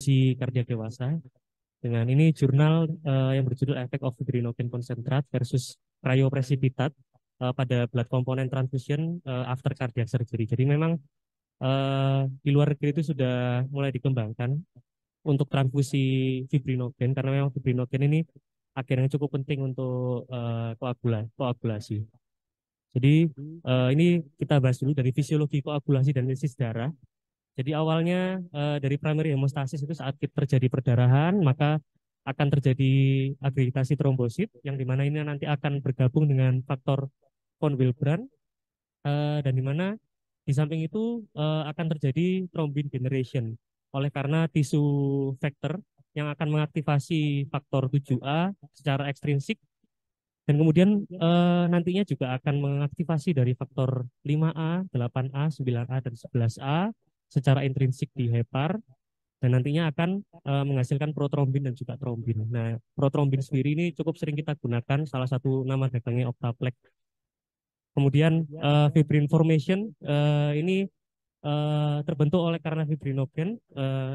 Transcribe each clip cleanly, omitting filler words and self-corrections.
uji kardiak dewasa. Dengan ini jurnal yang berjudul Effect of Fibrinogen Concentrate versus Cryoprecipitate pada blood component transfusion after cardiac surgery. Jadi memang di luar negeri itu sudah mulai dikembangkan untuk transfusi fibrinogen karena memang fibrinogen ini akhirnya cukup penting untuk koagulasi. Jadi ini kita bahas dulu dari fisiologi koagulasi dan lisis darah. Jadi awalnya dari primary hemostasis itu saat terjadi perdarahan maka akan terjadi agregasi trombosit yang dimana ini nanti akan bergabung dengan faktor von Willebrand dan dimana di samping itu akan terjadi thrombin generation oleh karena tisu factor yang akan mengaktifasi faktor 7A secara ekstrinsik dan kemudian nantinya juga akan mengaktifasi dari faktor 5A, 8A, 9A, dan 11A secara intrinsik di hepar dan nantinya akan menghasilkan protrombin dan juga trombin. Nah, protrombin sendiri ini cukup sering kita gunakan, salah satu nama dagangnya Octaplex. Kemudian fibrin formation ini terbentuk oleh karena fibrinogen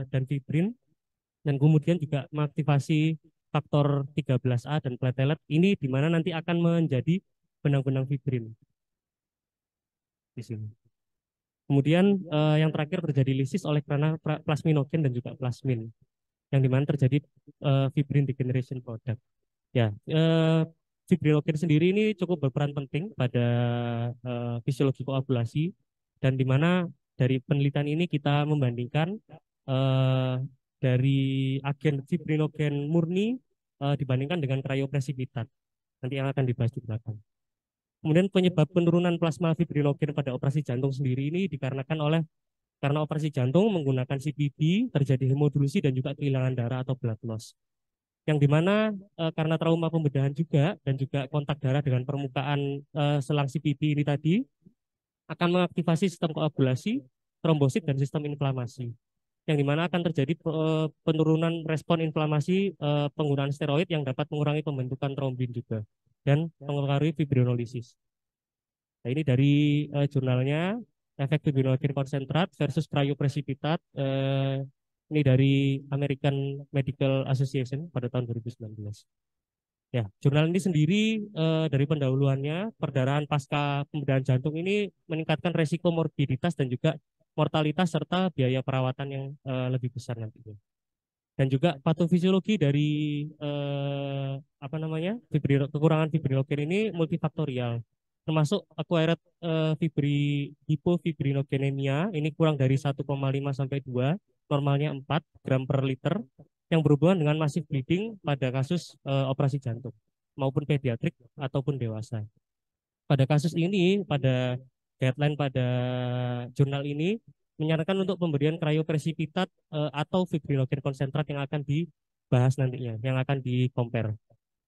dan fibrin dan kemudian juga mengaktifasi faktor 13A dan platelet ini di mana nanti akan menjadi benang-benang fibrin di sini. Kemudian yang terakhir terjadi lisis oleh karena plasminogen dan juga plasmin yang di mana terjadi fibrin degeneration product. Ya, fibrinogen sendiri ini cukup berperan penting pada fisiologi koagulasi dan di mana dari penelitian ini kita membandingkan eh, dari agen fibrinogen murni dibandingkan dengan kriopresipitat. Nanti yang akan dibahas di belakang. Kemudian penyebab penurunan plasma fibrinogen pada operasi jantung sendiri ini dikarenakan oleh karena operasi jantung menggunakan CPB terjadi hemodulusi dan juga kehilangan darah atau blood loss yang dimana karena trauma pembedahan juga dan juga kontak darah dengan permukaan selang CPP ini tadi akan mengaktifasi sistem koagulasi, trombosit dan sistem inflamasi. Yang dimana akan terjadi penurunan respon inflamasi penggunaan steroid yang dapat mengurangi pembentukan trombin juga dan mengaruhi fibrinolisis. Nah, ini dari jurnalnya efek fibrinogen konsentrat versus cryoprecipitate ini dari American Medical Association pada tahun 2019. Ya, jurnal ini sendiri dari pendahuluannya perdarahan pasca pembedahan jantung ini meningkatkan resiko morbiditas dan juga mortalitas serta biaya perawatan yang lebih besar nantinya. Dan juga patofisiologi dari apa namanya kekurangan fibrinogen ini multifaktorial, termasuk acquired hipofibrinogenemia ini kurang dari 1,5 sampai 2, normalnya 4 gram per liter, yang berhubungan dengan masif bleeding pada kasus operasi jantung maupun pediatrik ataupun dewasa. Pada kasus ini, pada guideline pada jurnal ini menyarankan untuk pemberian kriopresipitat atau fibrinogen konsentrat yang akan dibahas nantinya, yang akan di-compare.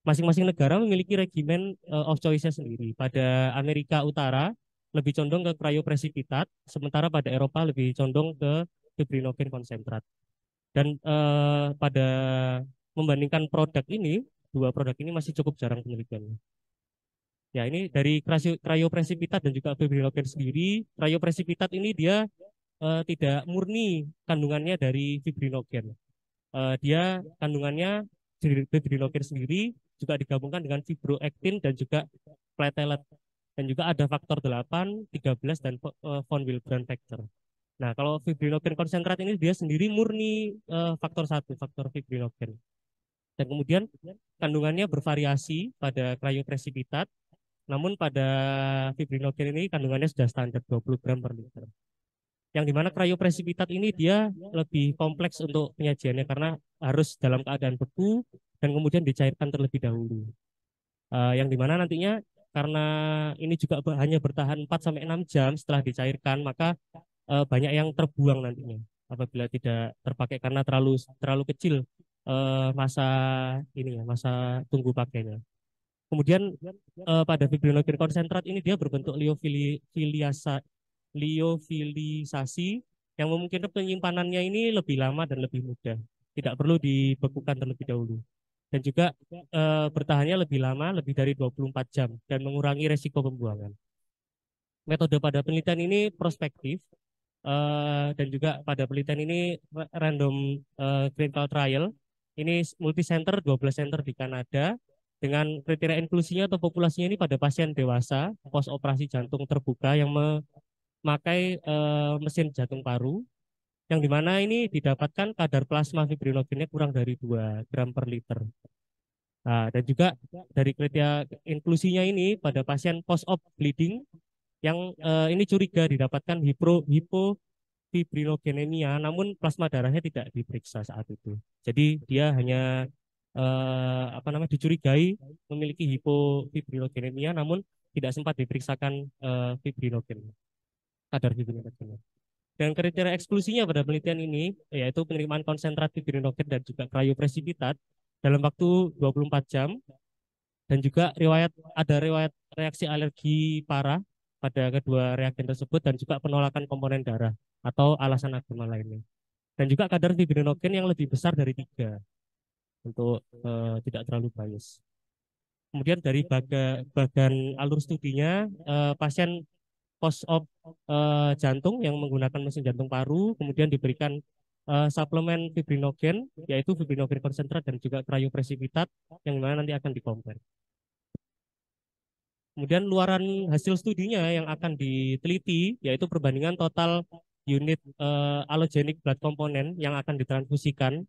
Masing-masing negara memiliki regimen of choice sendiri. Pada Amerika Utara lebih condong ke kriopresipitat, sementara pada Eropa lebih condong ke fibrinogen konsentrat. Dan pada membandingkan produk ini, dua produk ini masih cukup jarang penelitiannya. Ya, ini dari kriopresipitat dan juga fibrinogen sendiri. Kriopresipitat ini dia tidak murni kandungannya dari fibrinogen. Dia kandungannya fibrinogen sendiri juga digabungkan dengan fibroektin dan juga platelet. Dan juga ada faktor 8, 13 dan von Willebrand factor. Nah, kalau fibrinogen konsentrat ini dia sendiri murni faktor 1, faktor fibrinogen. Dan kemudian kandungannya bervariasi pada kriopresipitat, namun pada fibrinogen ini kandungannya sudah standar 20 gram per liter. Yang dimana kriopresipitat ini dia lebih kompleks untuk penyajiannya karena harus dalam keadaan beku dan kemudian dicairkan terlebih dahulu. Yang dimana nantinya karena ini juga hanya bertahan 4 sampai 6 jam setelah dicairkan, maka banyak yang terbuang nantinya apabila tidak terpakai karena terlalu kecil masa ini ya, masa tunggu pakainya. Kemudian pada fibrinogen konsentrat ini dia berbentuk liofilisasi yang memungkinkan penyimpanannya ini lebih lama dan lebih mudah. Tidak perlu dibekukan terlebih dahulu. Dan juga bertahannya lebih lama, lebih dari 24 jam dan mengurangi resiko pembuangan. Metode pada penelitian ini prospektif dan juga pada penelitian ini random clinical trial. Ini multicenter 12 center di Kanada dengan kriteria inklusinya atau populasinya ini pada pasien dewasa pos operasi jantung terbuka yang memakai mesin jantung paru yang dimana ini didapatkan kadar plasma fibrinogennya kurang dari 2 gram per liter. Nah, dan juga dari kriteria inklusinya ini pada pasien post-op bleeding yang ini curiga didapatkan hipofibrinogenemia, namun plasma darahnya tidak diperiksa saat itu. Jadi dia hanya dicurigai memiliki hipofibrinogenemia, namun tidak sempat diperiksakan fibrinogen, kadar fibrinogen. Dan kriteria eksklusinya pada penelitian ini yaitu penerimaan konsentrat fibrinogen dan juga kriopresipitat dalam waktu 24 jam dan juga ada riwayat reaksi alergi parah pada kedua reagen tersebut dan juga penolakan komponen darah atau alasan agama lainnya. Dan juga kadar fibrinogen yang lebih besar dari 3 untuk tidak terlalu bias. Kemudian dari bagian alur studinya pasien post-op jantung yang menggunakan mesin jantung paru, kemudian diberikan suplemen fibrinogen, yaitu fibrinogen konsentrat dan juga kriopresipitat, yang mana nanti akan dikompar. Kemudian luaran hasil studinya yang akan diteliti, yaitu perbandingan total unit allogeneic blood component yang akan ditransfusikan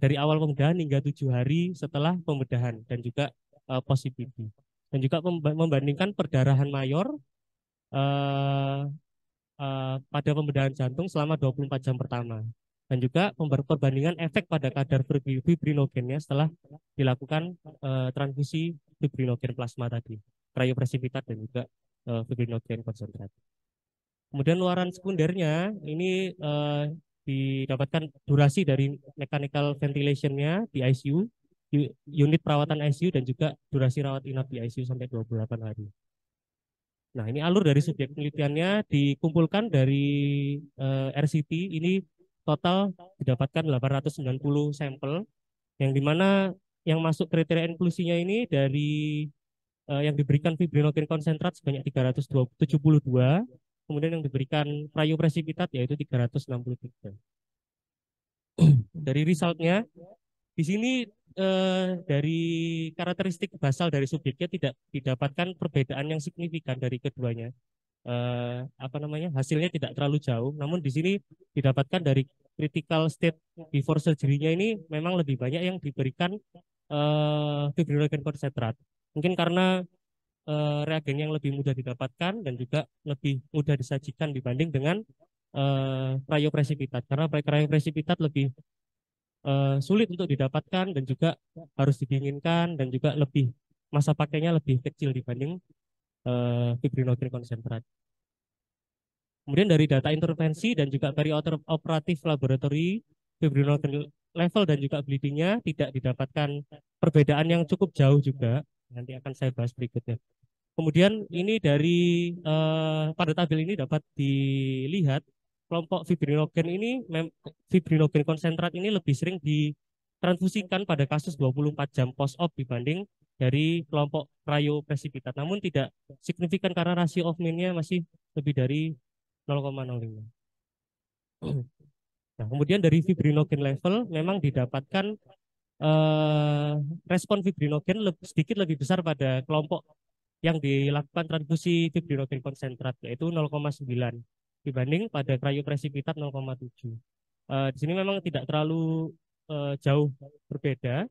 dari awal pembedahan hingga 7 hari setelah pembedahan, dan juga post CPT. Dan juga membandingkan perdarahan mayor uh, pada pembedahan jantung selama 24 jam pertama. Dan juga perbandingan efek pada kadar fibrinogennya setelah dilakukan transfusi fibrinogen plasma tadi, kriopresipitat dan juga fibrinogen konsentrat. Kemudian luaran sekundernya ini didapatkan durasi dari mechanical ventilationnya di ICU, unit perawatan ICU, dan juga durasi rawat inap di ICU sampai 28 hari. Nah, ini alur dari subjek penelitiannya dikumpulkan dari RCT, ini total didapatkan 890 sampel, yang dimana yang masuk kriteria inklusinya ini dari yang diberikan fibrinogen konsentrat sebanyak 372, kemudian yang diberikan kriopresipitat yaitu 363. Dari resultnya, di sini dari karakteristik basal dari subjeknya tidak didapatkan perbedaan yang signifikan dari keduanya. Hasilnya tidak terlalu jauh, namun di sini didapatkan dari critical state before surgery-nya ini memang lebih banyak yang diberikan fibrinogen konsentrat. Mungkin karena reagen yang lebih mudah didapatkan dan juga lebih mudah disajikan dibanding dengan kriopresipitat, karena kriopresipitat lebih sulit untuk didapatkan dan juga harus didinginkan dan juga lebih masa pakainya lebih kecil dibanding fibrinogen konsentrat. Kemudian dari data intervensi dan juga operatif laboratori, fibrinogen level dan juga bleedingnya tidak didapatkan perbedaan yang cukup jauh juga. Nanti akan saya bahas berikutnya. Kemudian ini dari pada tabel ini dapat dilihat kelompok fibrinogen konsentrat ini lebih sering ditransfusikan pada kasus 24 jam post-op dibanding dari kelompok kriopresipitat. Namun tidak signifikan karena rasio of mean-nya masih lebih dari 0,05. Nah, kemudian dari fibrinogen level memang didapatkan eh, respon fibrinogen sedikit lebih besar pada kelompok yang dilakukan transfusi fibrinogen konsentrat, yaitu 0,9 dibanding pada kriopresipitat 0,7. Di sini memang tidak terlalu jauh berbeda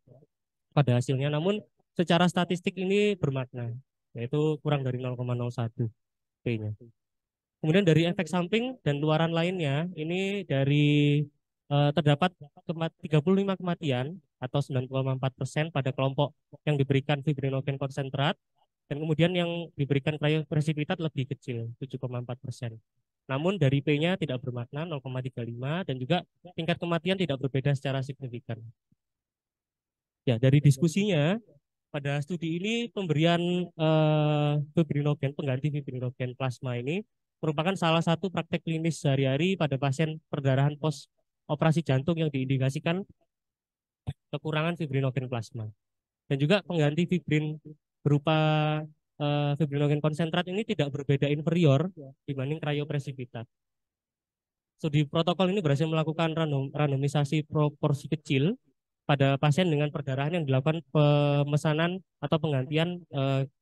pada hasilnya, namun secara statistik ini bermakna, yaitu kurang dari 0,01 P-nya. Kemudian dari efek samping dan luaran lainnya, ini dari terdapat 35 kematian atau 9,4% pada kelompok yang diberikan fibrinogen konsentrat, dan kemudian yang diberikan kriopresipitat lebih kecil, 7,4%. Namun dari P-nya tidak bermakna, 0,35, dan juga tingkat kematian tidak berbeda secara signifikan. Ya, dari diskusinya, pada studi ini pemberian fibrinogen, pengganti fibrinogen plasma ini merupakan salah satu praktek klinis sehari-hari pada pasien perdarahan pos operasi jantung yang diindikasikan kekurangan fibrinogen plasma. Dan juga pengganti fibrin berupa fibrinogen konsentrat ini tidak berbeda inferior dibanding kriopresipitat. Studi protokol ini berhasil melakukan randomisasi proporsi kecil pada pasien dengan perdarahan yang dilakukan pemesanan atau penggantian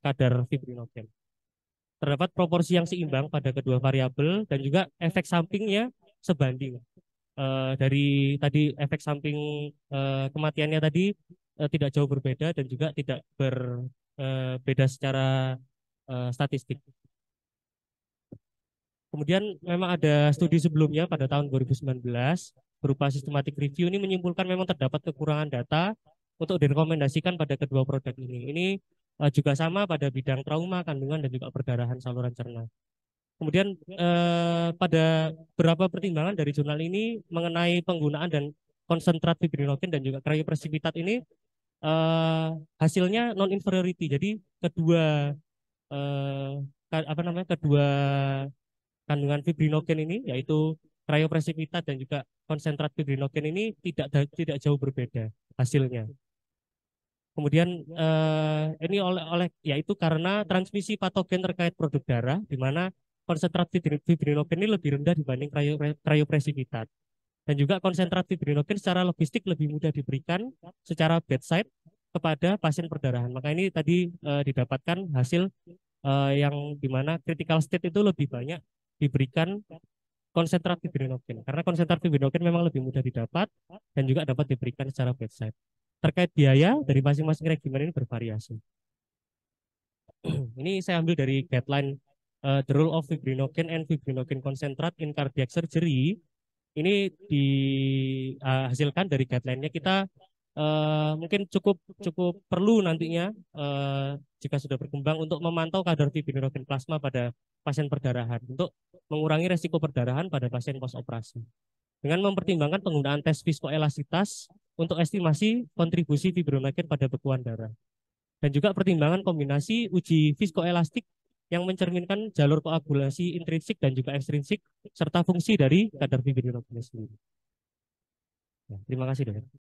kadar fibrinogen. Terdapat proporsi yang seimbang pada kedua variabel dan juga efek sampingnya sebanding. Dari tadi efek samping kematiannya tadi tidak jauh berbeda dan juga tidak berbeda secara statistik. Kemudian memang ada studi sebelumnya pada tahun 2019 berupa systematic review ini menyimpulkan memang terdapat kekurangan data untuk direkomendasikan pada kedua produk ini. Ini juga sama pada bidang trauma, kandungan, dan juga perdarahan saluran cerna. Kemudian pada beberapa pertimbangan dari jurnal ini mengenai penggunaan dan konsentrat fibrinogen dan juga cryoprecipitat ini hasilnya non inferiority. Jadi kedua eh, kedua kandungan fibrinogen ini yaitu cryoprecipitat dan juga konsentrat fibrinogen ini tidak jauh berbeda hasilnya. Kemudian ini oleh yaitu karena transmisi patogen terkait produk darah di mana konsentrat fibrinogen ini lebih rendah dibanding cryoprecipitat. Dan juga konsentrat fibrinogen secara logistik lebih mudah diberikan secara bedside kepada pasien perdarahan. Maka ini tadi didapatkan hasil yang dimana critical state itu lebih banyak diberikan konsentrat fibrinogen karena konsentrat fibrinogen memang lebih mudah didapat dan juga dapat diberikan secara bedside. Terkait biaya dari masing-masing regimen ini bervariasi. Ini saya ambil dari guideline The Role of Fibrinogen and Fibrinogen Concentrate in Cardiac Surgery. Ini dihasilkan dari guideline-nya. Kita mungkin cukup cukup perlu nantinya jika sudah berkembang untuk memantau kadar fibrinogen plasma pada pasien perdarahan untuk mengurangi resiko perdarahan pada pasien postoperasi dengan mempertimbangkan penggunaan tes viskoelastisitas untuk estimasi kontribusi fibrinogen pada bekuan darah dan juga pertimbangan kombinasi uji viskoelastik yang mencerminkan jalur koagulasi intrinsik dan juga ekstrinsik serta fungsi dari kadar fibrinogen sendiri. Ya, terima kasih, Dok.